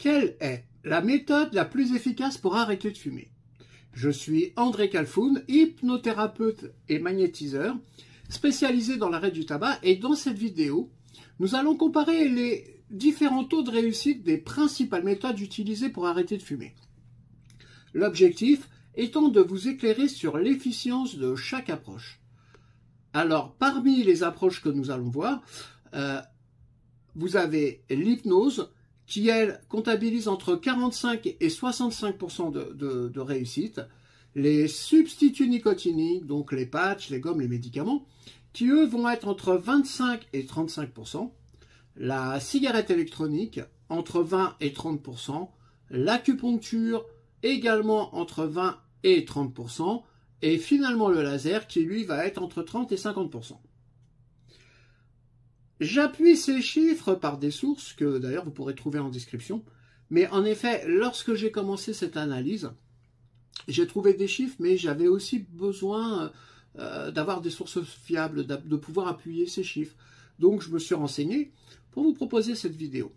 Quelle est la méthode la plus efficace pour arrêter de fumer? Je suis André Kalfoun, hypnothérapeute et magnétiseur, spécialisé dans l'arrêt du tabac, et dans cette vidéo, nous allons comparer les différents taux de réussite des principales méthodes utilisées pour arrêter de fumer. L'objectif étant de vous éclairer sur l'efficience de chaque approche. Alors, parmi les approches que nous allons voir, vous avez l'hypnose, qui, elle, comptabilise entre 45 et 65% de réussite. Les substituts nicotiniques, donc les patchs, les gommes, les médicaments, qui, eux, vont être entre 25 et 35%. La cigarette électronique, entre 20 et 30%. L'acupuncture, également entre 20 et 30%. Et finalement, le laser, qui, lui, va être entre 30 et 50%. J'appuie ces chiffres par des sources que d'ailleurs vous pourrez trouver en description. Mais en effet, lorsque j'ai commencé cette analyse, j'ai trouvé des chiffres, mais j'avais aussi besoin d'avoir des sources fiables, de pouvoir appuyer ces chiffres. Donc je me suis renseigné pour vous proposer cette vidéo.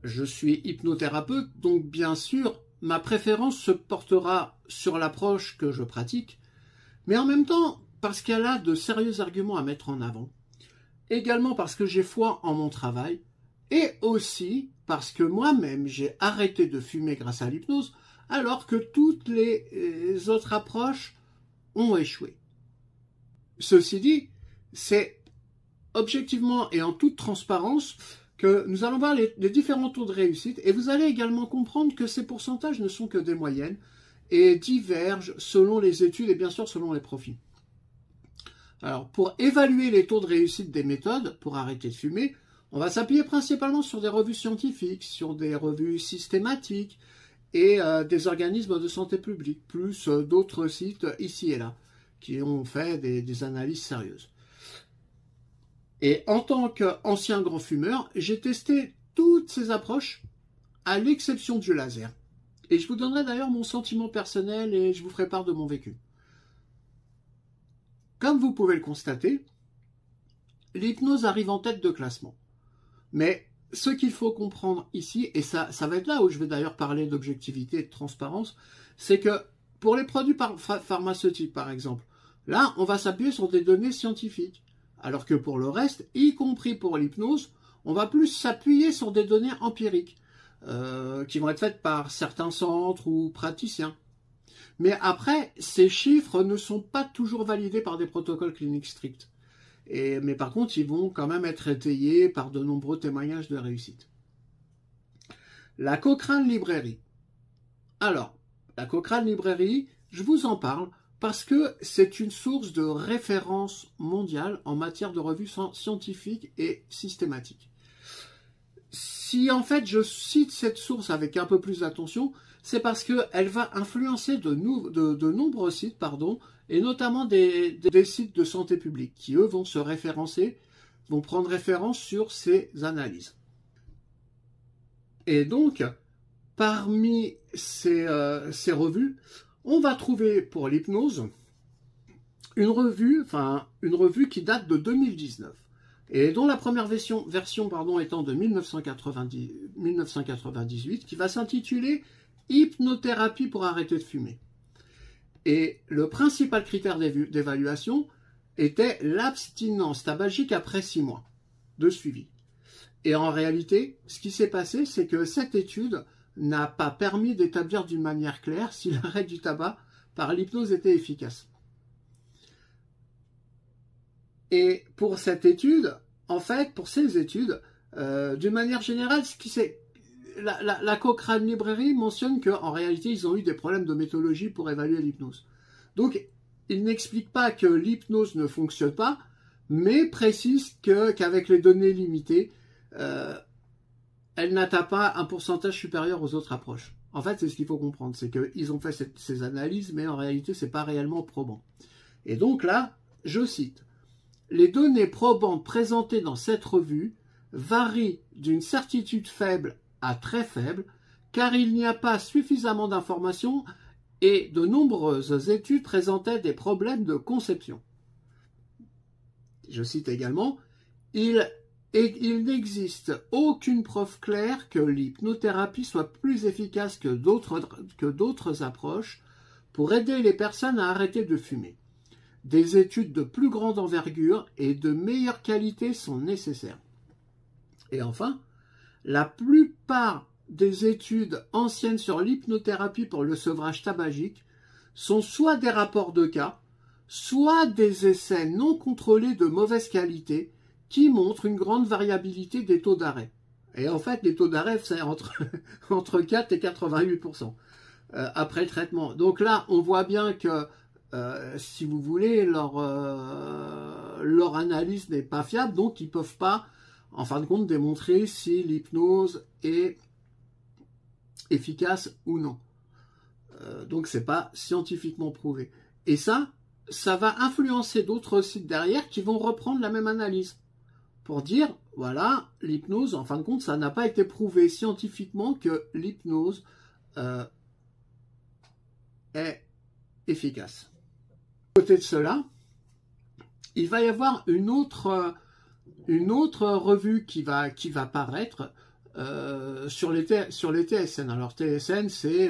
Je suis hypnothérapeute, donc bien sûr, ma préférence se portera sur l'approche que je pratique, mais en même temps, parce qu'elle a de sérieux arguments à mettre en avant, également parce que j'ai foi en mon travail, et aussi parce que moi-même j'ai arrêté de fumer grâce à l'hypnose, alors que toutes les autres approches ont échoué. Ceci dit, c'est objectivement et en toute transparence que nous allons voir les différents taux de réussite, et vous allez également comprendre que ces pourcentages ne sont que des moyennes et divergent selon les études et bien sûr selon les profils. Alors, pour évaluer les taux de réussite des méthodes pour arrêter de fumer, on va s'appuyer principalement sur des revues scientifiques, sur des revues systématiques et des organismes de santé publique, plus d'autres sites ici et là, qui ont fait des analyses sérieuses. Et en tant qu'ancien grand fumeur, j'ai testé toutes ces approches, à l'exception du laser. Et je vous donnerai d'ailleurs mon sentiment personnel et je vous ferai part de mon vécu. Comme vous pouvez le constater, l'hypnose arrive en tête de classement. Mais ce qu'il faut comprendre ici, et ça va être là où je vais d'ailleurs parler d'objectivité et de transparence, c'est que pour les produits pharmaceutiques par exemple, là on va s'appuyer sur des données scientifiques. Alors que pour le reste, y compris pour l'hypnose, on va plus s'appuyer sur des données empiriques, qui vont être faites par certains centres ou praticiens. Mais après, ces chiffres ne sont pas toujours validés par des protocoles cliniques stricts. Mais par contre, ils vont quand même être étayés par de nombreux témoignages de réussite. La Cochrane Librairie. Alors, la Cochrane Librairie, je vous en parle parce que c'est une source de référence mondiale en matière de revues scientifiques et systématiques. Si en fait je cite cette source avec un peu plus d'attention, c'est parce qu'elle va influencer de nombreux sites, et notamment des sites de santé publique, qui eux vont se référencer, vont prendre référence sur ces analyses. Et donc, parmi ces revues, on va trouver pour l'hypnose une revue qui date de 2019. Et dont la première version étant de 1998, qui va s'intituler « Hypnothérapie pour arrêter de fumer ». Et le principal critère d'évaluation était l'abstinence tabagique après 6 mois de suivi. Et en réalité, ce qui s'est passé, c'est que cette étude n'a pas permis d'établir d'une manière claire si l'arrêt du tabac par l'hypnose était efficace. Et pour cette étude, en fait, pour ces études, d'une manière générale, la Cochrane Librairie mentionne qu'en réalité, ils ont eu des problèmes de méthodologie pour évaluer l'hypnose. Donc, ils n'expliquent pas que l'hypnose ne fonctionne pas, mais précisent qu'avec les données limitées, elle n'atteint pas un pourcentage supérieur aux autres approches. En fait, c'est ce qu'il faut comprendre, c'est qu'ils ont fait ces analyses, mais en réalité, ce n'est pas réellement probant. Et donc là, je cite, « Les données probantes présentées dans cette revue varient d'une certitude faible à très faible, car il n'y a pas suffisamment d'informations et de nombreuses études présentaient des problèmes de conception. » Je cite également, « Il Et il n'existe aucune preuve claire que l'hypnothérapie soit plus efficace que d'autres approches pour aider les personnes à arrêter de fumer. Des études de plus grande envergure et de meilleure qualité sont nécessaires. Et enfin, la plupart des études anciennes sur l'hypnothérapie pour le sevrage tabagique sont soit des rapports de cas, soit des essais non contrôlés de mauvaise qualité qui montrent une grande variabilité des taux d'arrêt. Et en fait, les taux d'arrêt, c'est entre 4 et 88% après le traitement. Donc là, on voit bien que, si vous voulez, leur analyse n'est pas fiable, donc ils ne peuvent pas, en fin de compte, démontrer si l'hypnose est efficace ou non. Donc c'est pas scientifiquement prouvé. Et ça va influencer d'autres sites derrière qui vont reprendre la même analyse pour dire, voilà, l'hypnose, en fin de compte, ça n'a pas été prouvé scientifiquement que l'hypnose est efficace. À côté de cela, il va y avoir une autre revue qui va paraître sur les TSN. Alors TSN, c'est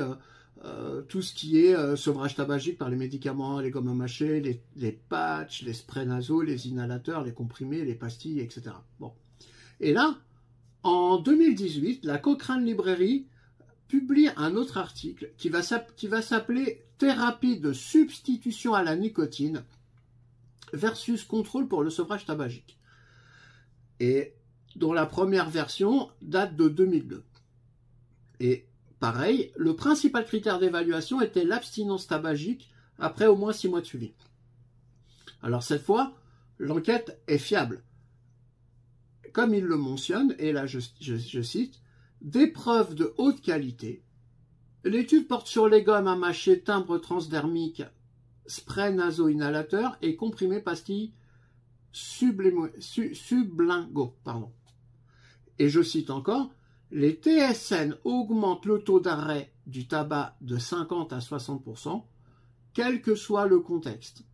tout ce qui est sevrage tabagique par les médicaments, les gommes à mâcher, les patchs, les sprays nasaux, les inhalateurs, les comprimés, les pastilles, etc. Bon. Et là, en 2018, la Cochrane Librairie publie un autre article qui va s'appeler « Thérapie de substitution à la nicotine versus contrôle pour le sevrage tabagique ». Et dont la première version date de 2002. Et pareil, le principal critère d'évaluation était l'abstinence tabagique après au moins 6 mois de suivi. Alors cette fois, l'enquête est fiable. Comme il le mentionne, et là je cite, « Des preuves de haute qualité. L'étude porte sur les gommes à mâcher, timbres transdermiques, spray naso-inhalateur et comprimés pastilles sublinguaux. » Et je cite encore, « Les TSN augmentent le taux d'arrêt du tabac de 50 à 60%, quel que soit le contexte. »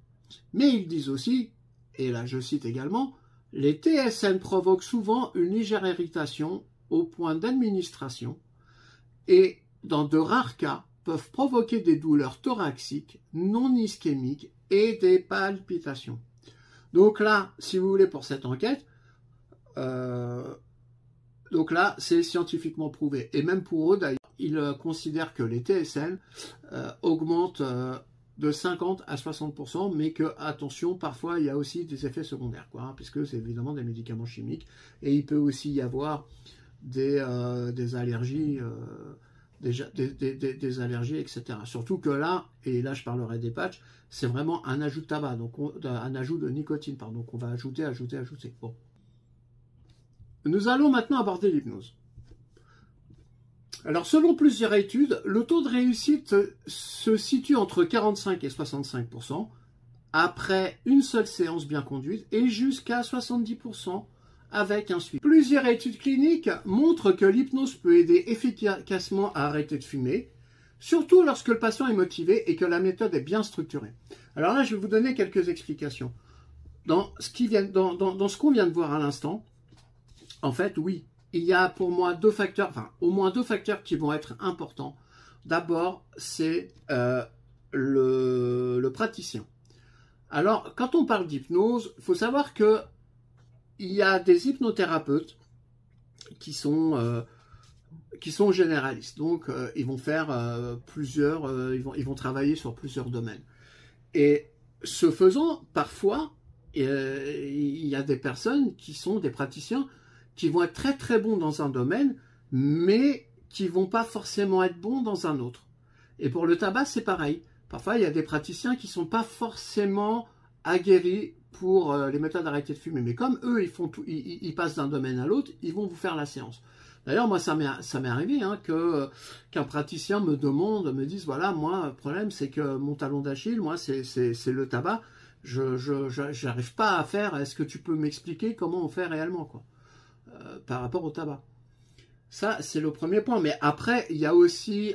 Mais ils disent aussi, et là je cite également, « Les TSN provoquent souvent une légère irritation au point d'administration et, dans de rares cas, peuvent provoquer des douleurs thoraciques, non ischémiques et des palpitations. » Donc là, si vous voulez, pour cette enquête, donc là, c'est scientifiquement prouvé. Et même pour eux, d'ailleurs, ils considèrent que les TSN augmentent de 50 à 60%, mais que, attention, parfois, il y a aussi des effets secondaires, quoi, hein, puisque c'est évidemment des médicaments chimiques. Et il peut aussi y avoir des allergies, des allergies, etc. Surtout que là, et là je parlerai des patchs, c'est vraiment un ajout de tabac, donc un ajout de nicotine, pardon, qu'on va ajouter. Bon. Nous allons maintenant aborder l'hypnose. Alors, selon plusieurs études, le taux de réussite se situe entre 45 et 65% après une seule séance bien conduite et jusqu'à 70% avec un suivi. Plusieurs études cliniques montrent que l'hypnose peut aider efficacement à arrêter de fumer, surtout lorsque le patient est motivé et que la méthode est bien structurée. Alors là, je vais vous donner quelques explications. Dans ce qu'on vient de voir à l'instant, en fait, oui, il y a pour moi au moins deux facteurs qui vont être importants. D'abord, c'est le praticien. Alors, quand on parle d'hypnose, il faut savoir que il y a des hypnothérapeutes qui sont généralistes. Donc, ils vont faire ils vont travailler sur plusieurs domaines. Et ce faisant, parfois, il y a des personnes qui sont des praticiens qui vont être très très bons dans un domaine, mais qui ne vont pas forcément être bons dans un autre. Et pour le tabac, c'est pareil. Parfois, il y a des praticiens qui ne sont pas forcément aguerris pour les méthodes d'arrêter de fumer. Mais comme eux, ils passent d'un domaine à l'autre, ils vont vous faire la séance. D'ailleurs, moi, ça m'est arrivé hein, qu'un praticien me dise, voilà, moi, le problème, c'est que mon talon d'Achille, moi, c'est le tabac. Je n'arrive pas à faire. Est-ce que tu peux m'expliquer comment on fait réellement, quoi, par rapport au tabac? Ça, c'est le premier point. Mais après, il y a aussi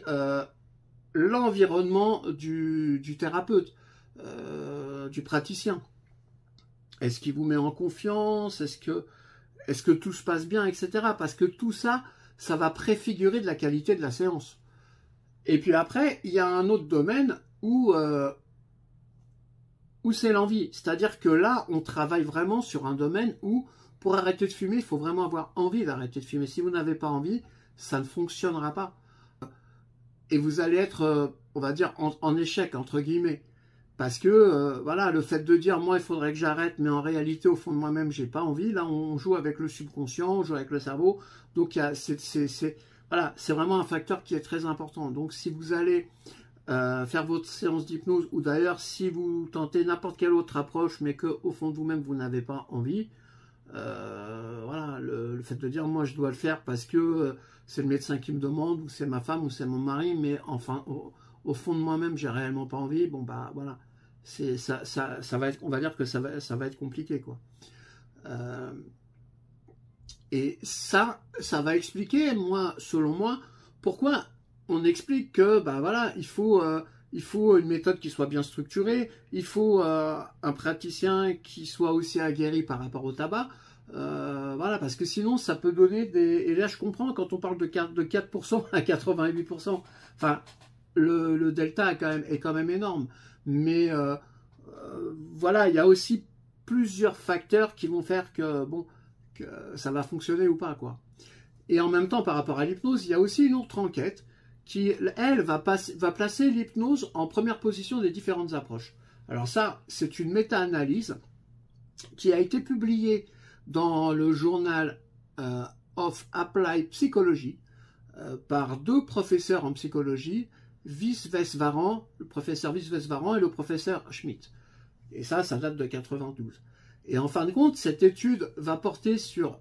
l'environnement du thérapeute, du praticien. Est-ce qu'il vous met en confiance? Est-ce est-ce que tout se passe bien, etc. Parce que tout ça, ça va préfigurer de la qualité de la séance. Et puis après, il y a un autre domaine où c'est l'envie. C'est-à-dire que là, on travaille vraiment sur un domaine où, pour arrêter de fumer, il faut vraiment avoir envie d'arrêter de fumer. Si vous n'avez pas envie, ça ne fonctionnera pas. Et vous allez être, on va dire, en échec, entre guillemets. Parce que, voilà, le fait de dire, moi, il faudrait que j'arrête, mais en réalité, au fond de moi-même, j'ai pas envie. Là, on joue avec le subconscient, on joue avec le cerveau. Donc, voilà, c'est vraiment un facteur qui est très important. Donc, si vous allez faire votre séance d'hypnose, ou d'ailleurs, si vous tentez n'importe quelle autre approche, mais qu'au fond de vous-même, vous n'avez pas envie, voilà, le fait de dire, moi, je dois le faire parce que c'est le médecin qui me demande, ou c'est ma femme, ou c'est mon mari, mais enfin, au fond de moi-même, j'ai réellement pas envie, bon, bah, voilà. Ça va être, on va dire que ça va être compliqué, quoi. Et ça va expliquer, moi, selon moi, pourquoi on explique que, bah voilà, il faut une méthode qui soit bien structurée, il faut un praticien qui soit aussi aguerri par rapport au tabac, voilà, parce que sinon, ça peut donner des... Et là, je comprends, quand on parle de 4% à 88%, enfin, le delta est quand même énorme. Mais voilà, il y a aussi plusieurs facteurs qui vont faire que, bon, que ça va fonctionner ou pas, quoi. Et en même temps, par rapport à l'hypnose, il y a aussi une autre enquête qui, elle, va placer l'hypnose en première position des différentes approches. Alors ça, c'est une méta-analyse qui a été publiée dans le journal of Applied Psychology par deux professeurs en psychologie, le professeur Visvesvaran et le professeur Schmidt. Et ça date de 92. Et en fin de compte, cette étude va porter sur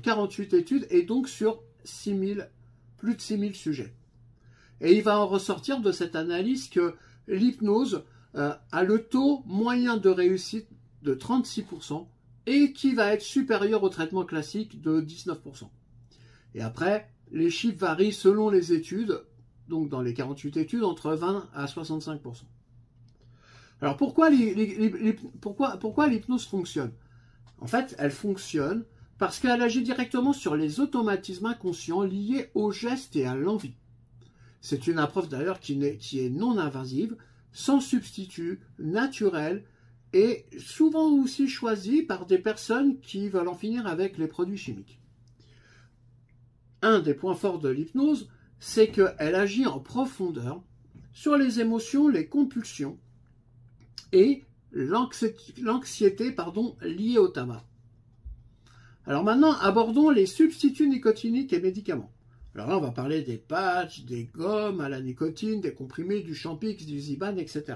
48 études et donc sur plus de 6000 sujets. Et il va en ressortir de cette analyse que l'hypnose a le taux moyen de réussite de 36% et qui va être supérieur au traitement classique de 19%. Et après, les chiffres varient selon les études, donc dans les 48 études, entre 20 à 65%. Alors pourquoi l'hypnose fonctionne? En fait, elle fonctionne parce qu'elle agit directement sur les automatismes inconscients liés au geste et à l'envie. C'est une approche d'ailleurs qui est non invasive, sans substitut, naturelle et souvent aussi choisie par des personnes qui veulent en finir avec les produits chimiques. Un des points forts de l'hypnose, c'est qu'elle agit en profondeur sur les émotions, les compulsions et l'anxiété liée au tabac. Alors maintenant, abordons les substituts nicotiniques et médicaments. Alors là, on va parler des patchs, des gommes à la nicotine, des comprimés, du Champix, du Zyban, etc.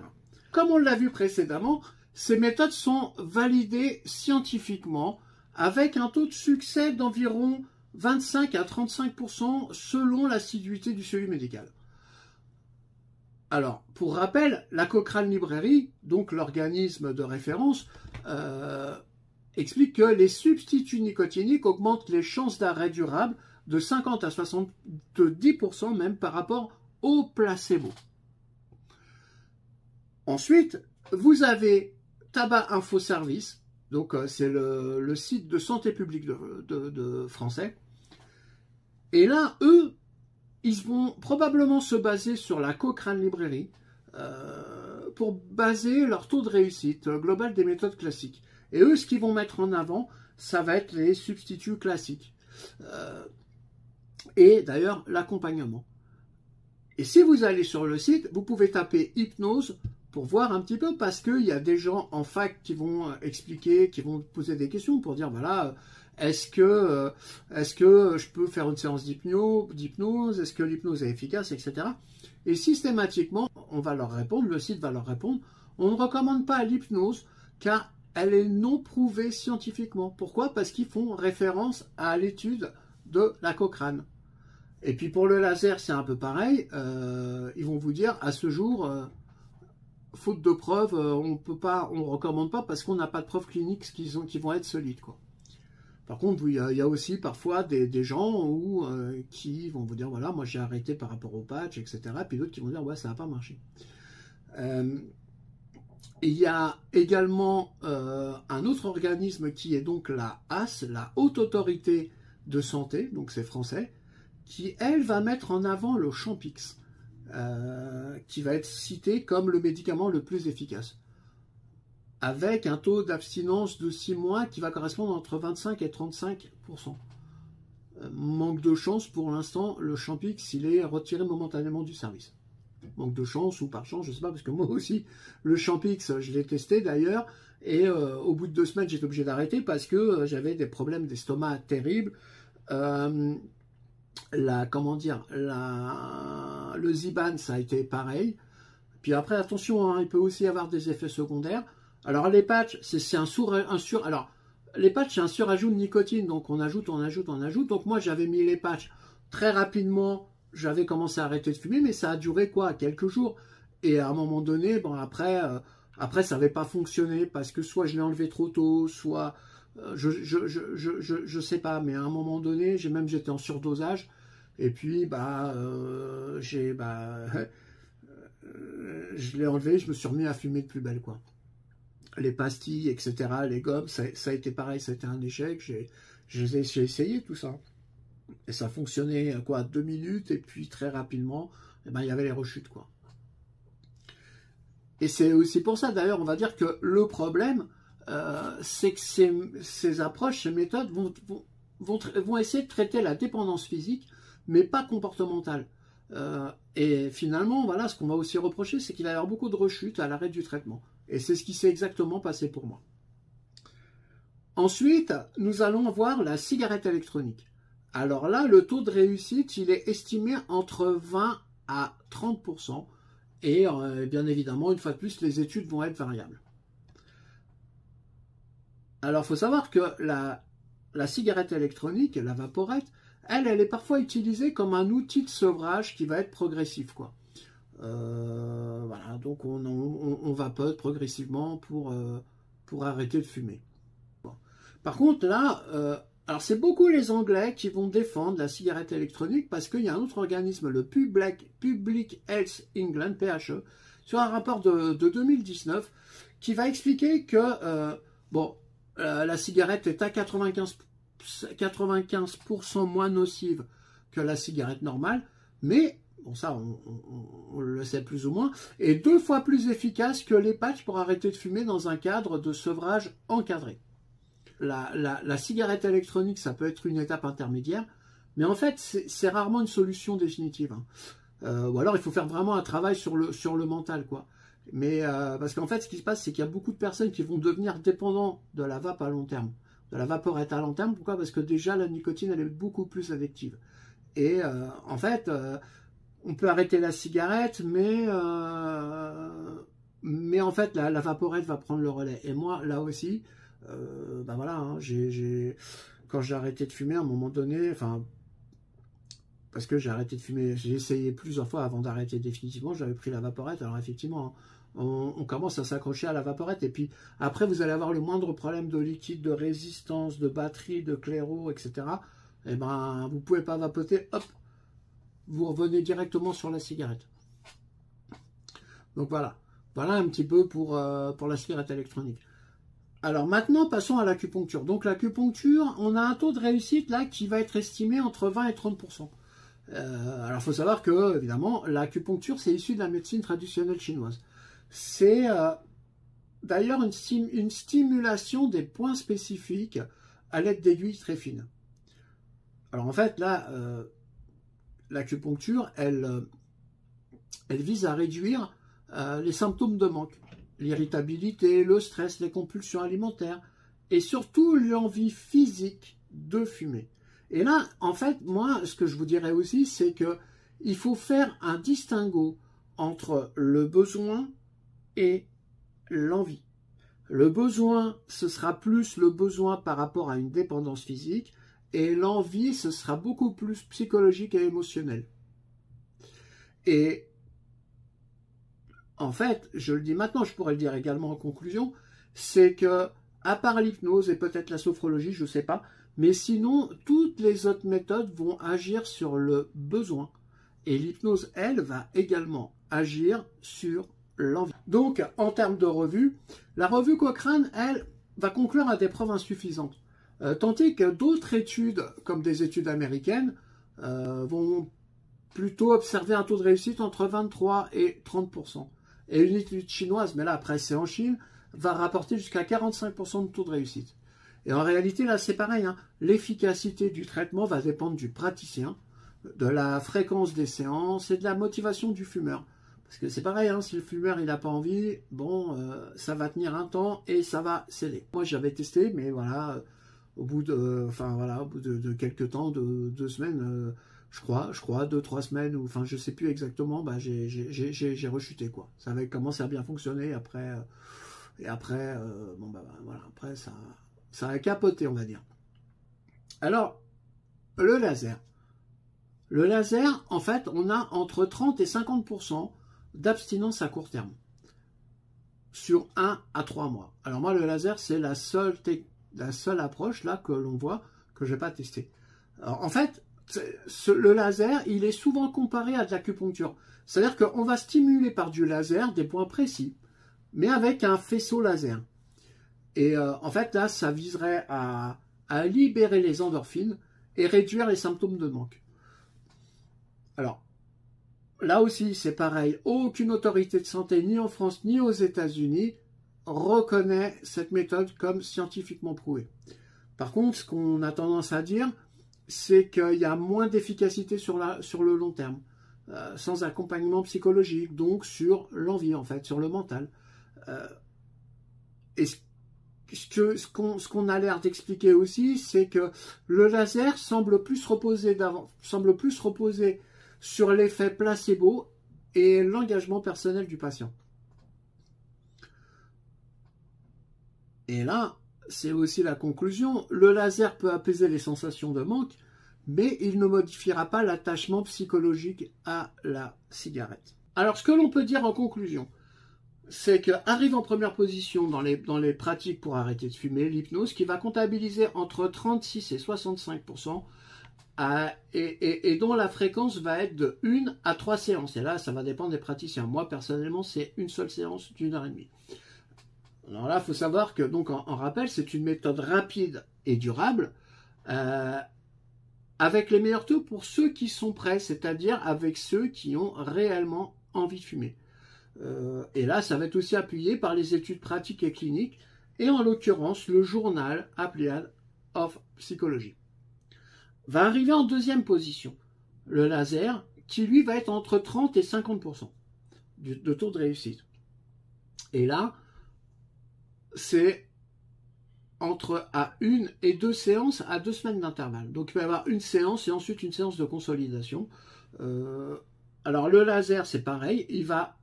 Comme on l'a vu précédemment, ces méthodes sont validées scientifiquement avec un taux de succès d'environ 25 à 35% selon l'assiduité du suivi médical. Alors, pour rappel, la Cochrane Librairie, donc l'organisme de référence, explique que les substituts nicotiniques augmentent les chances d'arrêt durable de 50 à 70% même par rapport au placebo. Ensuite, vous avez Tabac Info Service, donc c'est le site de santé publique de français. Et là, eux, ils vont probablement se baser sur la Cochrane Librairie pour baser leur taux de réussite global des méthodes classiques. Et eux, ce qu'ils vont mettre en avant, ça va être les substituts classiques. Et d'ailleurs, l'accompagnement. Et si vous allez sur le site, vous pouvez taper hypnose pour voir un petit peu, parce qu'il y a des gens en fac qui vont expliquer, qui vont poser des questions pour dire, voilà, est-ce que je peux faire une séance d'hypnose, est-ce que l'hypnose est efficace, etc. Et systématiquement, on va leur répondre, le site va leur répondre, on ne recommande pas l'hypnose car elle est non prouvée scientifiquement. Pourquoi? Parce qu'ils font référence à l'étude de la Cochrane. Et puis pour le laser, c'est un peu pareil. Ils vont vous dire, à ce jour, faute de preuves, on ne recommande pas parce qu'on n'a pas de preuves cliniques qui vont être solides, quoi. Par contre, il y a aussi parfois des gens qui vont vous dire, voilà, moi j'ai arrêté par rapport au patch, etc. Puis d'autres qui vont dire, ouais, ça n'a pas marché. Il y a également un autre organisme qui est donc la HAS, la Haute Autorité de Santé, donc c'est français, qui elle va mettre en avant le Champix, qui va être cité comme le médicament le plus efficace, avec un taux d'abstinence de 6 mois qui va correspondre entre 25 et 35%. Manque de chance, pour l'instant, le Champix, il est retiré momentanément du service. Manque de chance ou par chance, je ne sais pas, parce que moi aussi, le Champix, je l'ai testé d'ailleurs, et au bout de 2 semaines, j'étais obligé d'arrêter parce que j'avais des problèmes d'estomac terribles. Comment dire, le Ziban, ça a été pareil. Puis après, attention, hein, il peut aussi avoir des effets secondaires. Alors les patchs, c'est alors les patchs, c'est un surajout de nicotine, donc on ajoute. Donc moi, j'avais mis les patchs très rapidement. J'avais commencé à arrêter de fumer, mais ça a duré quoi, quelques jours. Et à un moment donné, bon après ça n'avait pas fonctionné parce que soit je l'ai enlevé trop tôt, soit je sais pas. Mais à un moment donné, j'étais en surdosage. Et puis je l'ai enlevé, je me suis remis à fumer de plus belle, quoi. Les pastilles, etc., les gommes, ça a été pareil, ça a été un échec. J'ai essayé tout ça. Et ça fonctionnait, quoi, 2 minutes, et puis très rapidement, il y avait les rechutes, quoi. Et c'est aussi pour ça, d'ailleurs, on va dire que le problème, c'est que ces approches, ces méthodes vont essayer de traiter la dépendance physique, mais pas comportementale. Et finalement, voilà, ce qu'on va aussi reprocher, c'est qu'il va y avoir beaucoup de rechutes à l'arrêt du traitement. Et c'est ce qui s'est exactement passé pour moi. Ensuite, nous allons voir la cigarette électronique. Alors là, le taux de réussite, il est estimé entre 20 à 30%. Et bien évidemment, une fois de plus, les études vont être variables. Alors, il faut savoir que la cigarette électronique, la vaporette, elle est parfois utilisée comme un outil de sevrage qui va être progressif, quoi. Voilà, donc on vapote progressivement pour arrêter de fumer. Bon. Par contre, là, alors c'est beaucoup les Anglais qui vont défendre la cigarette électronique parce qu'il y a un autre organisme, le Public Health England, PHE, sur un rapport de 2019 qui va expliquer que la cigarette est à 95% moins nocive que la cigarette normale, mais bon, ça, on le sait plus ou moins, et 2 fois plus efficace que les patchs pour arrêter de fumer dans un cadre de sevrage encadré. La cigarette électronique, ça peut être une étape intermédiaire, mais en fait, c'est rarement une solution définitive. Hein. Ou alors, il faut faire vraiment un travail sur le mental, quoi. Mais parce qu'en fait, ce qui se passe, c'est qu'il y a beaucoup de personnes qui vont devenir dépendants de la vape à long terme, de la vaporette à long terme. Pourquoi? Parce que déjà, la nicotine, elle est beaucoup plus addictive. Et en fait, on peut arrêter la cigarette, mais en fait, la vaporette va prendre le relais. Et moi, là aussi, voilà, hein, quand j'ai arrêté de fumer, à un moment donné, enfin, parce que j'ai arrêté de fumer, j'ai essayé plusieurs fois avant d'arrêter définitivement, j'avais pris la vaporette. Alors effectivement, on commence à s'accrocher à la vaporette, et puis après, vous allez avoir le moindre problème de liquide, de résistance, de batterie, de claireau, etc. Et ben, vous pouvez pas vapoter, hop, vous revenez directement sur la cigarette. Donc voilà un petit peu pour la cigarette électronique. Alors maintenant, passons à l'acupuncture. Donc l'acupuncture, on a un taux de réussite là qui va être estimé entre 20 et 30%. Alors il faut savoir que, évidemment, l'acupuncture, c'est issu de la médecine traditionnelle chinoise. C'est d'ailleurs une stimulation des points spécifiques à l'aide d'aiguilles très fines. Alors en fait, là, l'acupuncture, elle vise à réduire les symptômes de manque, l'irritabilité, le stress, les compulsions alimentaires et surtout l'envie physique de fumer. Et là, en fait, moi, ce que je vous dirais aussi, c'est que il faut faire un distinguo entre le besoin et l'envie. Le besoin, ce sera plus le besoin par rapport à une dépendance physique, et l'envie, ce sera beaucoup plus psychologique et émotionnel. Et en fait, je le dis maintenant, je pourrais le dire également en conclusion, c'est que, à part l'hypnose et peut-être la sophrologie, je ne sais pas, mais sinon, toutes les autres méthodes vont agir sur le besoin. Et l'hypnose, elle, va également agir sur l'envie. Donc, en termes de revue, la revue Cochrane, elle, va conclure à des preuves insuffisantes. Tandis que d'autres études, comme des études américaines, vont plutôt observer un taux de réussite entre 23 et 30%. Et une étude chinoise, mais là après c'est en Chine, va rapporter jusqu'à 45% de taux de réussite. Et en réalité, là c'est pareil, hein, l'efficacité du traitement va dépendre du praticien, de la fréquence des séances et de la motivation du fumeur. Parce que c'est pareil, hein, si le fumeur il n'a pas envie, bon, ça va tenir un temps et ça va céder. Moi j'avais testé, mais voilà, au bout de, enfin voilà, au bout de quelques temps, de 2 semaines, je crois, 2-3 semaines, ou enfin je sais plus exactement, bah, j'ai rechuté quoi. Ça avait commencé à bien fonctionner après, et après, bon bah voilà, après ça a capoté on va dire. Alors le laser. Le laser, en fait, on a entre 30 et 50% d'abstinence à court terme sur 1 à 3 mois. Alors moi, le laser, c'est la seule approche là que l'on voit que je n'ai pas testée. Alors, en fait, le laser, il est souvent comparé à de l'acupuncture. C'est-à-dire qu'on va stimuler par du laser des points précis, mais avec un faisceau laser. Et en fait, là, ça viserait à libérer les endorphines et réduire les symptômes de manque. Alors, là aussi, c'est pareil. Aucune autorité de santé, ni en France, ni aux États-Unis, reconnaît cette méthode comme scientifiquement prouvée. Par contre, ce qu'on a tendance à dire, c'est qu'il y a moins d'efficacité sur le long terme, sans accompagnement psychologique, donc sur l'envie, en fait, sur le mental. Et ce qu'on a l'air d'expliquer aussi, c'est que le laser semble plus reposer sur l'effet placebo et l'engagement personnel du patient. Et là, c'est aussi la conclusion. Le laser peut apaiser les sensations de manque, mais il ne modifiera pas l'attachement psychologique à la cigarette. Alors, ce que l'on peut dire en conclusion, c'est qu'arrive en première position dans les pratiques pour arrêter de fumer, l'hypnose, qui va comptabiliser entre 36 et 65%, et dont la fréquence va être de 1 à 3 séances. Et là, ça va dépendre des praticiens. Moi, personnellement, c'est une seule séance d'1h30. Alors là, il faut savoir que, donc, en rappel, c'est une méthode rapide et durable, avec les meilleurs taux pour ceux qui sont prêts, c'est-à-dire avec ceux qui ont réellement envie de fumer. Et là, ça va être aussi appuyé par les études pratiques et cliniques, et en l'occurrence, le journal Applied of Psychology. Va arriver en deuxième position le laser, qui lui va être entre 30 et 50% de taux de réussite. Et là, c'est entre 1 et 2 séances à 2 semaines d'intervalle. Donc il va y avoir une séance et ensuite une séance de consolidation. Alors le laser, c'est pareil, il va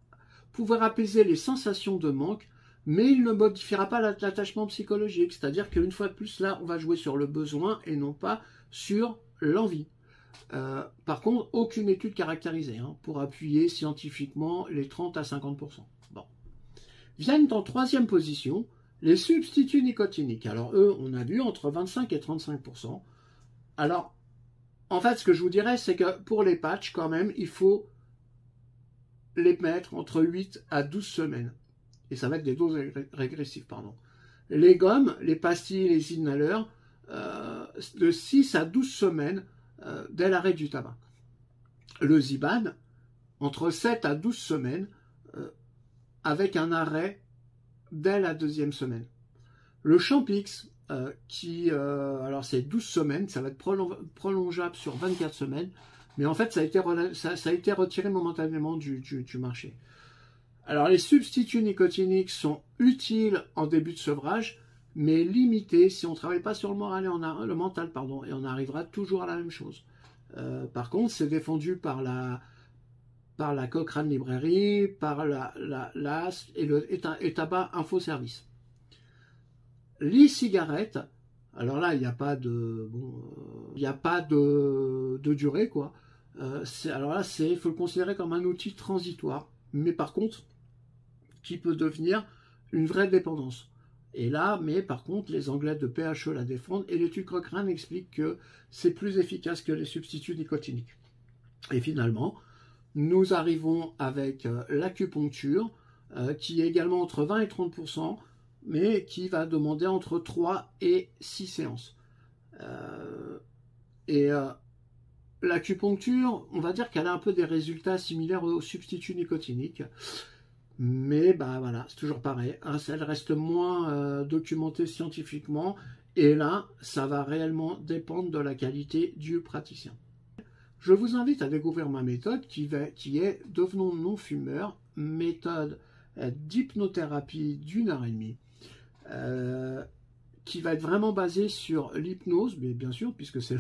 pouvoir apaiser les sensations de manque, mais il ne modifiera pas l'attachement psychologique. C'est-à-dire qu'une fois de plus, là, on va jouer sur le besoin et non pas sur l'envie. Par contre, aucune étude caractérisée pour appuyer scientifiquement les 30 à 50%. Bon. Viennent en troisième position les substituts nicotiniques. Alors eux, on a vu entre 25 et 35%. Alors, en fait, ce que je vous dirais, c'est que pour les patchs, quand même, il faut les mettre entre 8 à 12 semaines. Et ça va être des doses régressives, pardon. Les gommes, les pastilles, les inhaleurs, de 6 à 12 semaines dès l'arrêt du tabac. Le Zyban, entre 7 à 12 semaines, avec un arrêt dès la 2e semaine. Le Champix, alors c'est 12 semaines, ça va être prolongeable sur 24 semaines, mais en fait ça a été retiré momentanément du marché. Alors les substituts nicotiniques sont utiles en début de sevrage, mais limités si on ne travaille pas sur le mental, et on arrivera toujours à la même chose. Par contre, c'est défendu par la Cochrane Librairie, par l'AS et Tabac Info Service. L'e-cigarette, alors là, il n'y a pas de durée, quoi. Alors là, il faut le considérer comme un outil transitoire, mais par contre, qui peut devenir une vraie dépendance. Et là, mais par contre, les Anglais de PHE la défendent, et l'étude Cochrane explique que c'est plus efficace que les substituts nicotiniques. Et finalement, nous arrivons avec l'acupuncture, qui est également entre 20 et 30%, mais qui va demander entre 3 et 6 séances. L'acupuncture, on va dire qu'elle a un peu des résultats similaires aux substituts nicotiniques, mais bah voilà, c'est toujours pareil, hein, elle reste moins documentée scientifiquement, et là, ça va réellement dépendre de la qualité du praticien. Je vous invite à découvrir ma méthode qui est Devenons non-fumeurs, méthode d'hypnothérapie d'1h30, qui va être vraiment basée sur l'hypnose, mais bien sûr, puisque c'est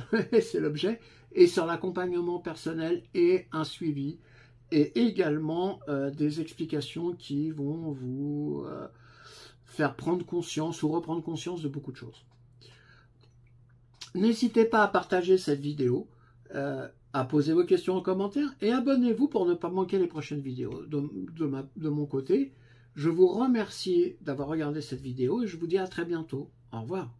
l'objet, et sur l'accompagnement personnel et un suivi, et également des explications qui vont vous faire prendre conscience ou reprendre conscience de beaucoup de choses. N'hésitez pas à partager cette vidéo, à poser vos questions en commentaire et abonnez-vous pour ne pas manquer les prochaines vidéos. De mon côté, je vous remercie d'avoir regardé cette vidéo et je vous dis à très bientôt. Au revoir.